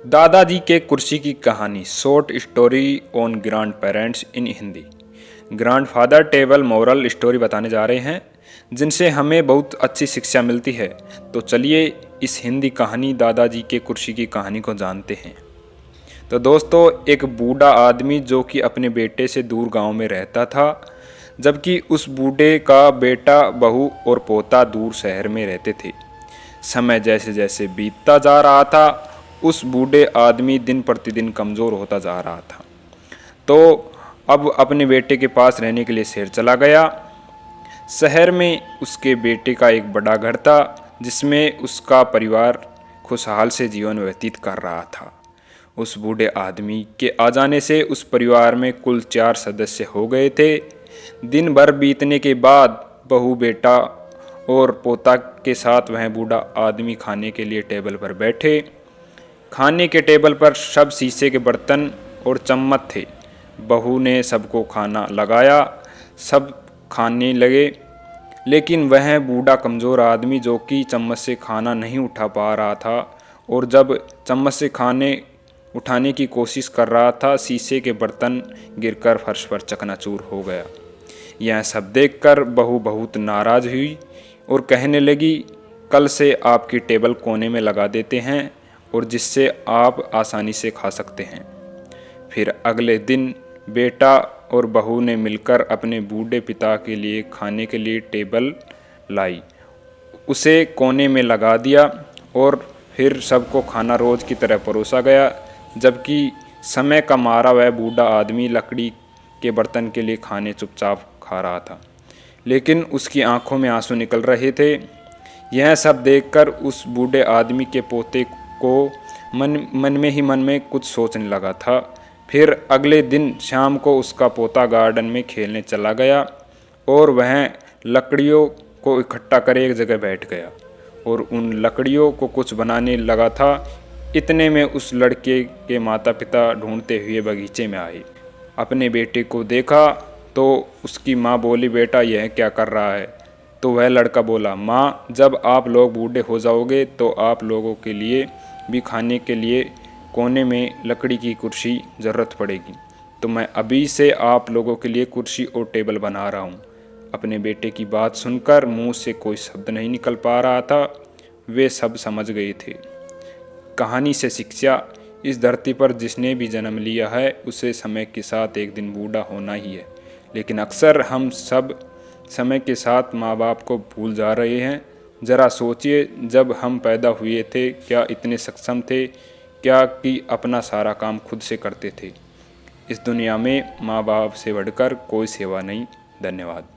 दादाजी के कुर्सी की कहानी, short story on grand parents in Hindi. Grandfather table moral story बताने जा रहे हैं जिनसे हमें बहुत अच्छी शिक्षा मिलती है। तो चलिए इस हिंदी कहानी दादाजी के कुर्सी की कहानी को जानते हैं। तो दोस्तों, एक बूढ़ा आदमी जो कि अपने बेटे से दूर गांव में रहता था, जबकि उस बूढ़े का बेटा, बहू और पोता दूर शहर में रहते थे। समय जैसे जैसे बीतता जा रहा था, उस बूढ़े आदमी दिन प्रतिदिन कमज़ोर होता जा रहा था। तो अब अपने बेटे के पास रहने के लिए शहर चला गया। शहर में उसके बेटे का एक बड़ा घर था जिसमें उसका परिवार खुशहाल से जीवन व्यतीत कर रहा था। उस बूढ़े आदमी के आ जाने से उस परिवार में कुल 4 सदस्य हो गए थे। दिन भर बीतने के बाद बहू, बेटा और पोता के साथ वह बूढ़ा आदमी खाने के लिए टेबल पर बैठे। खाने के टेबल पर सब शीशे के बर्तन और चम्मच थे। बहू ने सबको खाना लगाया, सब खाने लगे, लेकिन वह बूढ़ा कमज़ोर आदमी जो कि चम्मच से खाना नहीं उठा पा रहा था, और जब चम्मच से खाने उठाने की कोशिश कर रहा था, शीशे के बर्तन गिरकर फर्श पर चकनाचूर हो गया। यह सब देखकर बहू बहुत नाराज़ हुई और कहने लगी, कल से आपकी टेबल कोने में लगा देते हैं और जिससे आप आसानी से खा सकते हैं। फिर अगले दिन बेटा और बहू ने मिलकर अपने बूढ़े पिता के लिए खाने के लिए टेबल लाई, उसे कोने में लगा दिया और फिर सबको खाना रोज़ की तरह परोसा गया। जबकि समय का मारा वह बूढ़ा आदमी लकड़ी के बर्तन के लिए खाने चुपचाप खा रहा था, लेकिन उसकी आंखों में आंसू निकल रहे थे। यह सब देखकर उस बूढ़े आदमी के पोते को मन में कुछ सोचने लगा था। फिर अगले दिन शाम को उसका पोता गार्डन में खेलने चला गया और वह लकड़ियों को इकट्ठा कर एक जगह बैठ गया और उन लकड़ियों को कुछ बनाने लगा था। इतने में उस लड़के के माता पिता ढूंढते हुए बगीचे में आए। अपने बेटे को देखा तो उसकी माँ बोली, बेटा यह क्या कर रहा है? तो वह लड़का बोला, माँ, जब आप लोग बूढ़े हो जाओगे तो आप लोगों के लिए भी खाने के लिए कोने में लकड़ी की कुर्सी ज़रूरत पड़ेगी, तो मैं अभी से आप लोगों के लिए कुर्सी और टेबल बना रहा हूँ। अपने बेटे की बात सुनकर मुंह से कोई शब्द नहीं निकल पा रहा था। वे सब समझ गए थे। कहानी से शिक्षा, इस धरती पर जिसने भी जन्म लिया है उसे समय के साथ एक दिन बूढ़ा होना ही है, लेकिन अक्सर हम सब समय के साथ माँ बाप को भूल जा रहे हैं। ज़रा सोचिए, जब हम पैदा हुए थे क्या इतने सक्षम थे क्या कि अपना सारा काम खुद से करते थे? इस दुनिया में माँ बाप से बढ़कर कोई सेवा नहीं। धन्यवाद।